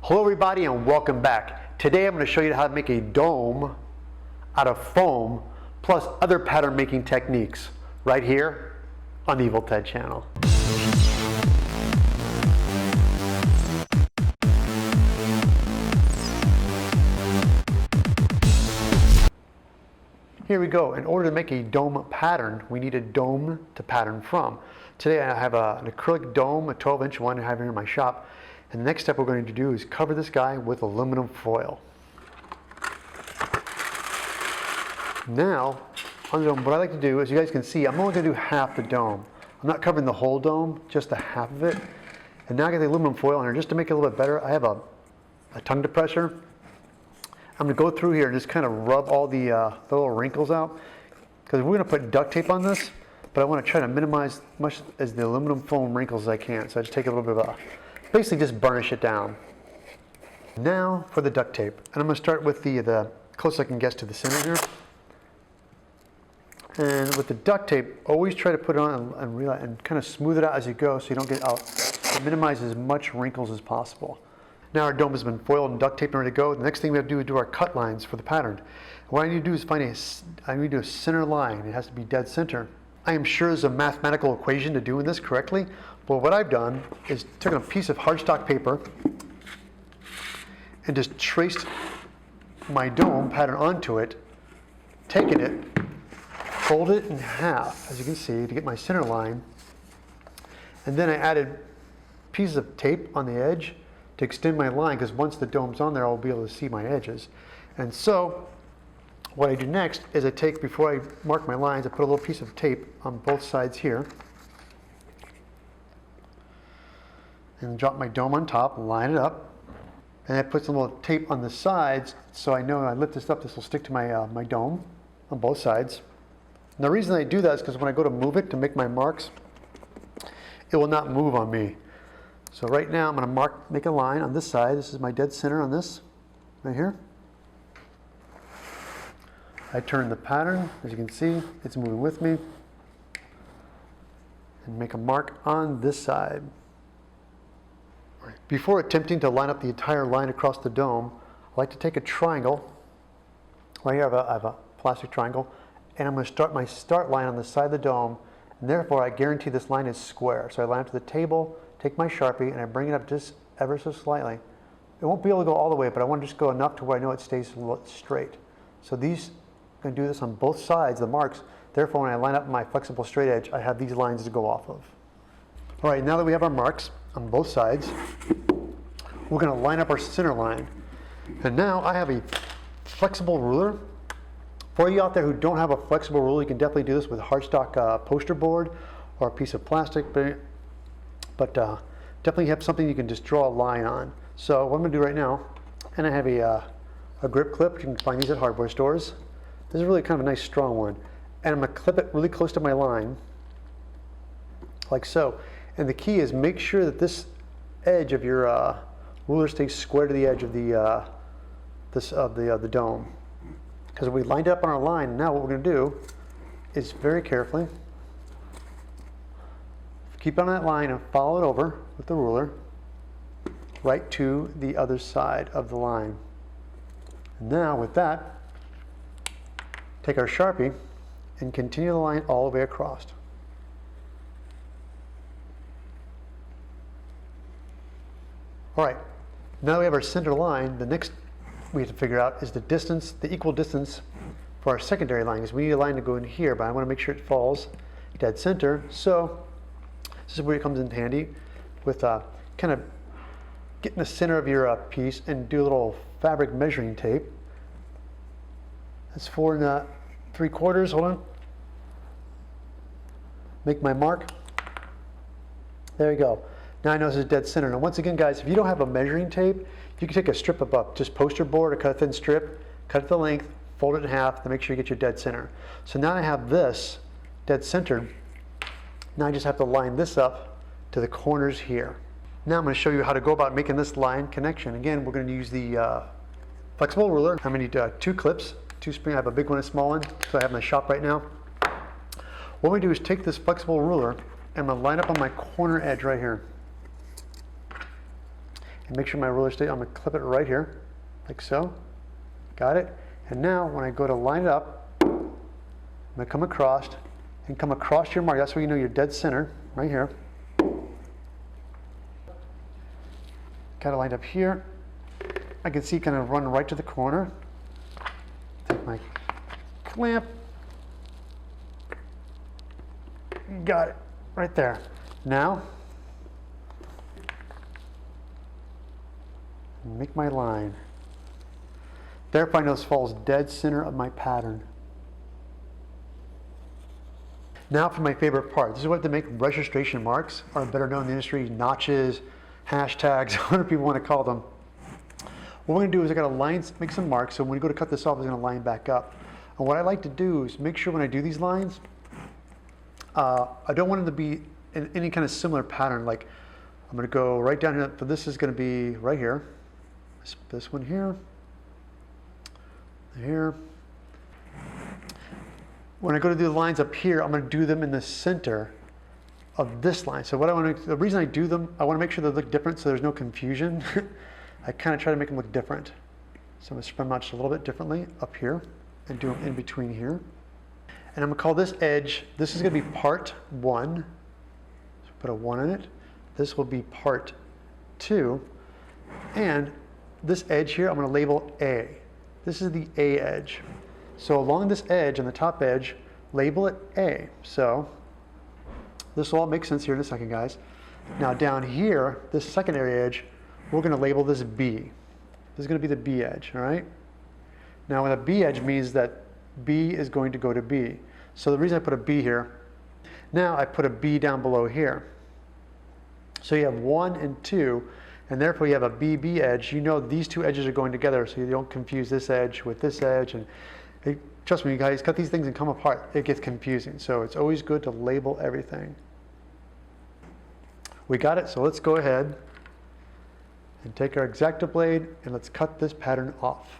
Hello everybody and welcome back. Today I'm going to show you how to make a dome out of foam plus other pattern making techniques right here on the Evil Ted channel. Here we go. In order to make a dome pattern, we need a dome to pattern from. Today I have an acrylic dome, a 12-inch one I have here in my shop. And the next step we're going to do is cover this guy with aluminum foil. Now, on the dome, what I like to do, as you guys can see, I'm only going to do half the dome. I'm not covering the whole dome, just the half of it. And now I got the aluminum foil on here. Just to make it a little bit better, I have a tongue depressor. I'm going to go through here and just kind of rub all the little wrinkles out. Because we're going to put duct tape on this, but I want to try to minimize as much as the aluminum foam wrinkles as I can. So I just take a little bit of basically just burnish it down. Now for the duct tape. And I'm going to start with the closest I can guess to the center here. And with the duct tape, always try to put it on and kind of smooth it out as you go so you don't get out. To minimize as much wrinkles as possible. Now our dome has been foiled and duct taped and ready to go. The next thing we have to do is do our cut lines for the pattern. What I need to do is I need to do a center line. It has to be dead center. I am sure there's a mathematical equation to doing this correctly, but what I've done is taken a piece of hardstock paper and just traced my dome pattern onto it, taken it, folded it in half, as you can see, to get my center line, and then I added pieces of tape on the edge to extend my line, because once the dome's on there, I'll be able to see my edges. And so, what I do next is I take, before I mark my lines, I put a little piece of tape on both sides here. And drop my dome on top, line it up. And I put some little tape on the sides, so I know when I lift this up, this will stick to my, my dome on both sides. And the reason I do that is because when I go to move it to make my marks, it will not move on me. So right now I'm going to make a line on this side. This is my dead center on this, right here. I turn the pattern, as you can see, it's moving with me. And make a mark on this side. Before attempting to line up the entire line across the dome, I like to take a triangle. Right here I have a plastic triangle, and I'm going to start my start line on the side of the dome, and therefore I guarantee this line is square. So I line up to the table, take my Sharpie, and I bring it up just ever so slightly. It won't be able to go all the way, but I want to just go enough to where I know it stays straight. So these, I'm going to do this on both sides, the marks. Therefore, when I line up my flexible straight edge, I have these lines to go off of. All right, now that we have our marks on both sides, we're going to line up our center line. And now I have a flexible ruler. For you out there who don't have a flexible ruler, you can definitely do this with hardstock poster board or a piece of plastic, but definitely have something you can just draw a line on. So what I'm going to do right now, and I have a grip clip. You can find these at hardware stores. This is really kind of a nice strong one. And I'm going to clip it really close to my line, like so. And the key is make sure that this edge of your ruler stays square to the edge of the dome. Because we lined up on our line, now what we're going to do is very carefully keep on that line and follow it over with the ruler right to the other side of the line. And now with that, take our Sharpie and continue the line all the way across. All right, now we have our center line. The next we have to figure out is the distance, the equal distance for our secondary line, because we need a line to go in here, but I want to make sure it falls dead center. So this is where it comes in handy with kind of getting the center of your piece and do a little fabric measuring tape. That's 4 3/4, hold on. Make my mark. There you go. Now I know this is dead center. Now once again, guys, if you don't have a measuring tape, you can take a strip of just poster board or cut a thin strip, cut it to length, fold it in half to make sure you get your dead center. So now I have this dead centered. Now I just have to line this up to the corners here. Now I'm going to show you how to go about making this line connection. Again, we're going to use the flexible ruler. I'm going to need 2 clips, 2 springs. I have a big one and a small one, so I have in my shop right now. What we do is take this flexible ruler and I'm going to line up on my corner edge right here. and make sure my ruler stays. I'm going to clip it right here, like so. Got it? And now when I go to line it up, I'm going to come across and come across your mark. That's where you know you're dead center, right here. Got it lined up here. I can see it kind of run right to the corner. Take my clamp. Got it, right there. Now, make my line. Therefore, I know this falls dead center of my pattern. Now for my favorite part. This is what to make registration marks, or better known in the industry, notches, hashtags, whatever people want to call them. What we're going to do is I got to line, make some marks, so when we go to cut this off, it's going to line back up. And what I like to do is make sure when I do these lines, I don't want them to be in any kind of similar pattern. Like I'm going to go right down here, but this is going to be right here. This one here. Here. When I go to do the lines up here, I'm going to do them in the center of this line. So what I want to, the reason I do them, I want to make sure they look different so there's no confusion. I kind of try to make them look different. So I'm going to spread them out just a little bit differently up here and do them in between here. And I'm going to call this edge, this is going to be part 1. So put a 1 in it. This will be part 2. And this edge here, I'm going to label A. This is the A edge. So along this edge, on the top edge, label it A. So this will all make sense here in a second, guys. Now down here, this secondary edge, we're going to label this B. This is going to be the B edge, all right? Now with a B edge means that B is going to go to B. So the reason I put a B here, now I put a B down below here. So you have 1 and 2, and therefore you have a BB edge. You know these two edges are going together, so you don't confuse this edge with this edge. And trust me, you guys, cut these things and come apart. It gets confusing. So it's always good to label everything. We got it, so let's go ahead and take our X-ACTO blade and let's cut this pattern off.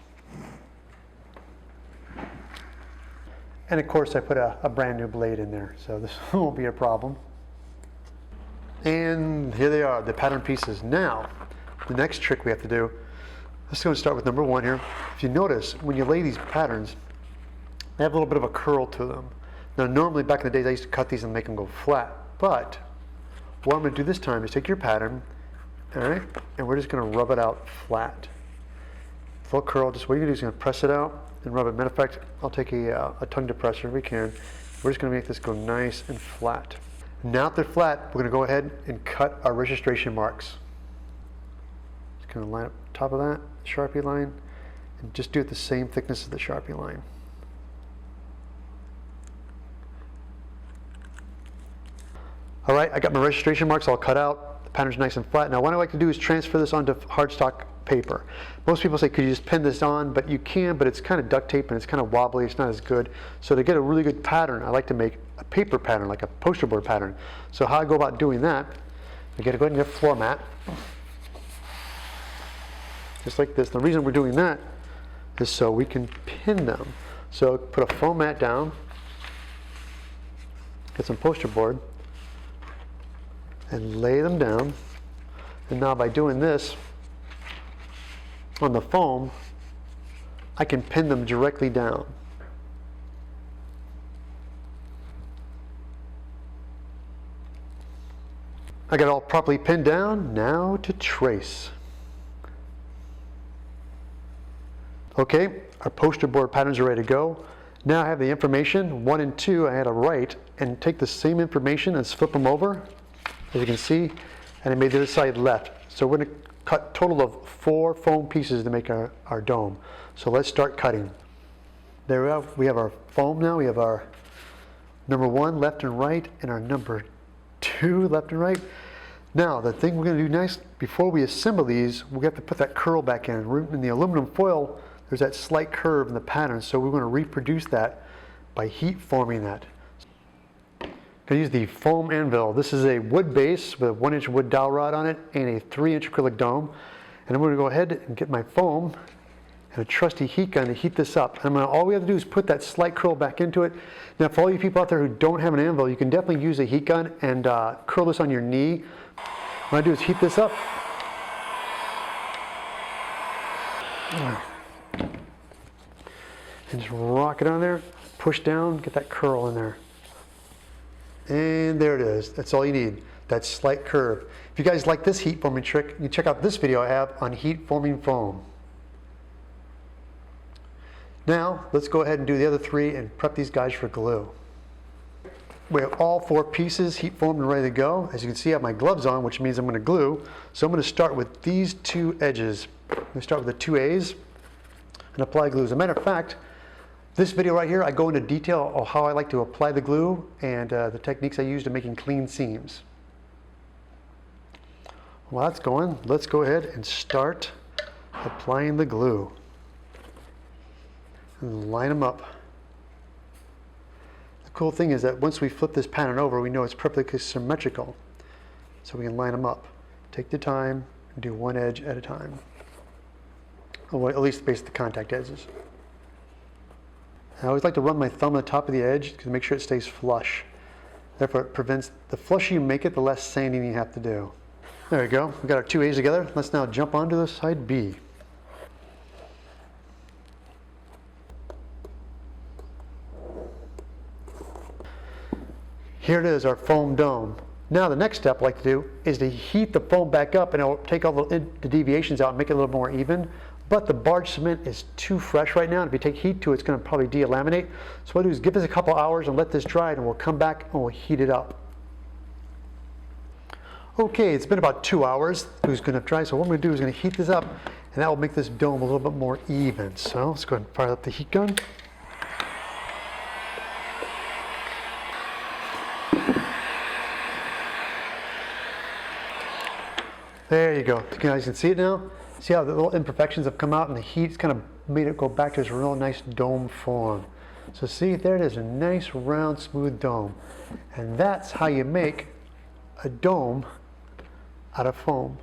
And of course I put a brand new blade in there, so this won't be a problem. And here they are, the pattern pieces. Now, the next trick we have to do, let's go and start with number 1 here. If you notice, when you lay these patterns, they have a little bit of a curl to them. Now normally back in the days I used to cut these and make them go flat, but what I'm going to do this time is take your pattern, all right, and we're just going to rub it out flat. Full curl, just what you're going to do is going to press it out and rub it. Matter of fact, I'll take a tongue depressor if we can. We're just going to make this go nice and flat. Now that they're flat, we're going to go ahead and cut our registration marks. Just kind of line up top of that Sharpie line and just do it the same thickness as the Sharpie line. All right, I got my registration marks all cut out. The pattern's nice and flat. Now what I like to do is transfer this onto hardstock paper. Most people say, could you just pin this on? But you can, but it's kind of duct tape and it's kind of wobbly. It's not as good. So to get a really good pattern, I like to make a paper pattern, like a poster board pattern. So how I go about doing that, I get to go ahead and get a floor mat. Just like this. The reason we're doing that is so we can pin them. So put a foam mat down, get some poster board, and lay them down. And now by doing this on the foam, I can pin them directly down. I got it all properly pinned down. Now to trace. Okay, our poster board patterns are ready to go. Now I have the information, 1 and 2, I had to write and take the same information and flip them over, as you can see, and I made the other side left. So we're going to cut a total of 4 foam pieces to make our dome. So let's start cutting. There we go. We have our foam now. We have our number 1 left and right, and our number 2 left and right. Now the thing we're going to do next, before we assemble these, we have to put that curl back in. In the aluminum foil, there's that slight curve in the pattern, so we're going to reproduce that by heat forming that. I'm going to use the foam anvil. This is a wood base with a 1-inch wood dowel rod on it and a 3-inch acrylic dome. And I'm going to go ahead and get my foam and a trusty heat gun to heat this up. And all we have to do is put that slight curl back into it. Now for all you people out there who don't have an anvil, you can definitely use a heat gun and curl this on your knee. What I do is heat this up. And just rock it on there, push down, get that curl in there. And there it is. That's all you need, that slight curve. If you guys like this heat forming trick, you can check out this video I have on heat forming foam. Now, let's go ahead and do the other 3 and prep these guys for glue. We have all 4 pieces heat formed and ready to go. As you can see, I have my gloves on, which means I'm going to glue. So I'm going to start with these 2 edges. I'm going to start with the 2 A's and apply glue. As a matter of fact, this video right here, I go into detail on how I like to apply the glue and the techniques I use to making clean seams. While that's going, let's go ahead and start applying the glue. And line them up. The cool thing is that once we flip this pattern over, we know it's perfectly symmetrical. So we can line them up. Take the time and do 1 edge at a time. Or at least the base of the contact edges. I always like to run my thumb on the top of the edge to make sure it stays flush. Therefore, it prevents, the flusher you make it, the less sanding you have to do. There we go. We've got our 2 A's together. Let's now jump onto the side B. Here it is, our foam dome. Now the next step I like to do is to heat the foam back up, and it'll take all the deviations out and make it a little more even. But the barge cement is too fresh right now, and if you take heat to it, it's going to probably delaminate. So what I'll do is give this a couple hours and let this dry, and we'll come back and we'll heat it up. Okay, it's been about 2 hours. It's going to dry, so what I'm going to do is going to heat this up, and that will make this dome a little bit more even. So let's go ahead and fire up the heat gun. There you go. You guys can see it now. See how the little imperfections have come out, and the heat's kind of made it go back to this real nice dome form. So see, there it is, a nice round smooth dome. And that's how you make a dome out of foam.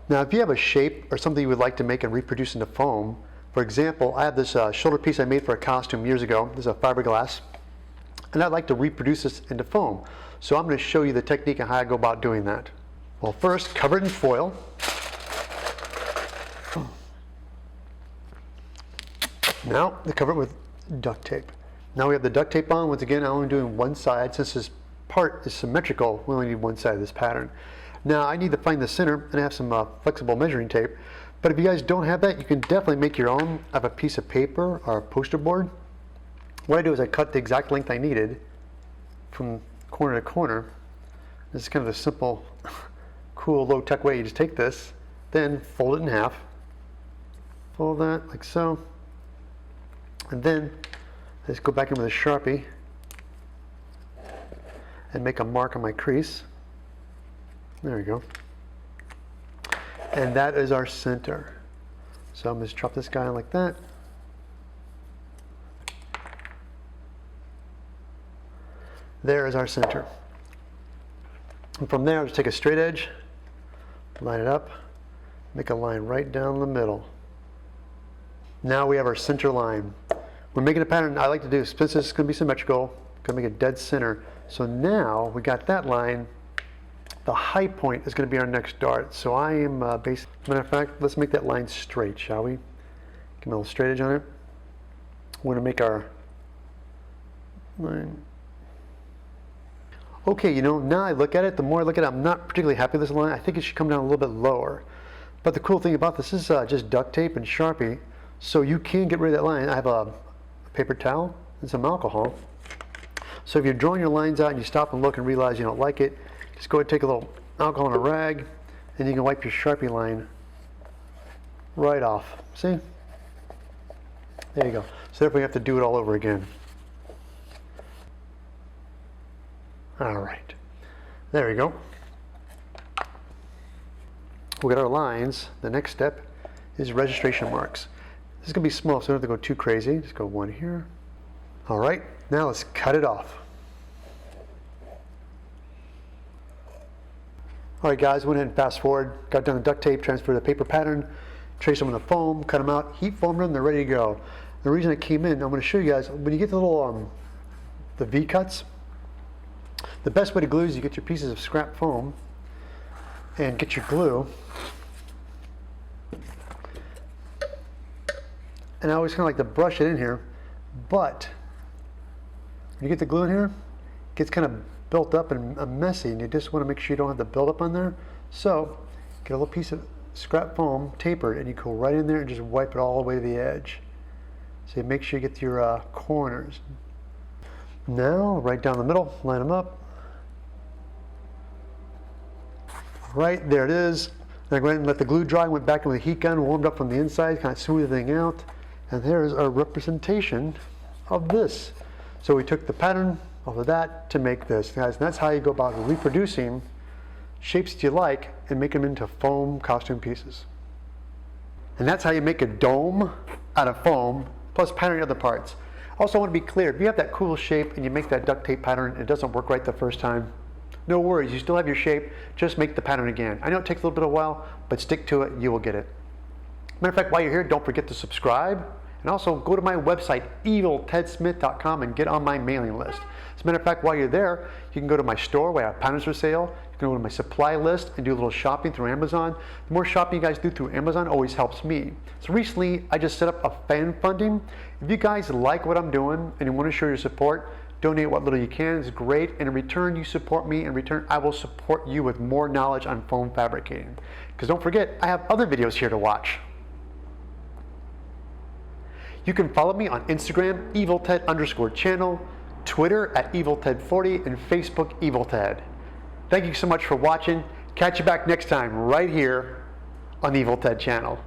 Now if you have a shape or something you would like to make and reproduce into foam, for example, I have this shoulder piece I made for a costume years ago. This is a fiberglass, and I'd like to reproduce this into foam. So I'm going to show you the technique and how I go about doing that. Well, first, cover it in foil. Now, to cover it with duct tape. Now we have the duct tape on. Once again, I'm only doing one side. Since this part is symmetrical, we only need one side of this pattern. Now, I need to find the center, and I have some flexible measuring tape. But if you guys don't have that, you can definitely make your own. I have a piece of paper or a poster board. What I do is I cut the exact length I needed from corner to corner. This is kind of a simple, cool, low-tech way. You just take this, then fold it in half. Fold that like so. And then I just go back in with a Sharpie and make a mark on my crease. There we go. And that is our center. So I'm going to drop this guy in like that. There is our center. And from there, I'll just take a straight edge, line it up, make a line right down the middle. Now we have our center line. When making a pattern, I like to do, since this is going to be symmetrical, going to make a dead center. So now we got that line. The high point is going to be our next dart. So I am matter of fact, let's make that line straight, shall we? Give me a little straight edge on it. We're going to make our line. Okay, you know, now I look at it, the more I look at it, I'm not particularly happy with this line. I think it should come down a little bit lower. But the cool thing about this is just duct tape and Sharpie, so you can get rid of that line. I have a paper towel and some alcohol. So if you're drawing your lines out and you stop and look and realize you don't like it, just go ahead and take a little alcohol and a rag, and you can wipe your Sharpie line right off. See? There you go. So therefore you have to do it all over again. All right, there we go. We got our lines. The next step is registration marks. This is going to be small, so I don't have to go too crazy. Just go one here. All right, now let's cut it off. All right, guys, went ahead and fast forward. Got done the duct tape, transferred the paper pattern, traced them on the foam, cut them out, heat formed them, they're ready to go. The reason I came in, I'm going to show you guys, when you get the little, the V cuts, the best way to glue is you get your pieces of scrap foam and get your glue and I always kind of like to brush it in here, but when you get the glue in here, it gets kind of built up and messy, and you just want to make sure you don't have the buildup on there. So get a little piece of scrap foam, tapered, and you go right in there and just wipe it all the way to the edge. So you make sure you get your corners. Now, right down the middle, line them up. Right, there it is. Then I go ahead and let the glue dry. Went back in with a heat gun, warmed up from the inside, kind of smooth the thing out. And there's our representation of this. So we took the pattern off of that to make this, guys. And that's how you go about reproducing shapes that you like and make them into foam costume pieces. And that's how you make a dome out of foam, plus pattern other parts. Also, I want to be clear, if you have that cool shape and you make that duct tape pattern and it doesn't work right the first time, no worries, you still have your shape, just make the pattern again. I know it takes a little bit of a while, but stick to it, you will get it. Matter of fact, while you're here, don't forget to subscribe, and also go to my website, eviltedsmith.com, and get on my mailing list. As a matter of fact, while you're there, you can go to my store where I have patterns for sale. You can go to my supply list and do a little shopping through Amazon. The more shopping you guys do through Amazon always helps me. So recently, I just set up a fan funding. If you guys like what I'm doing and you want to show your support, donate what little you can. It's great. And in return, you support me. In return, I will support you with more knowledge on foam fabricating. Because don't forget, I have other videos here to watch. You can follow me on Instagram, evilted_channel, Twitter at evilted40, and Facebook, evilted. Thank you so much for watching. Catch you back next time right here on the Evil Ted channel.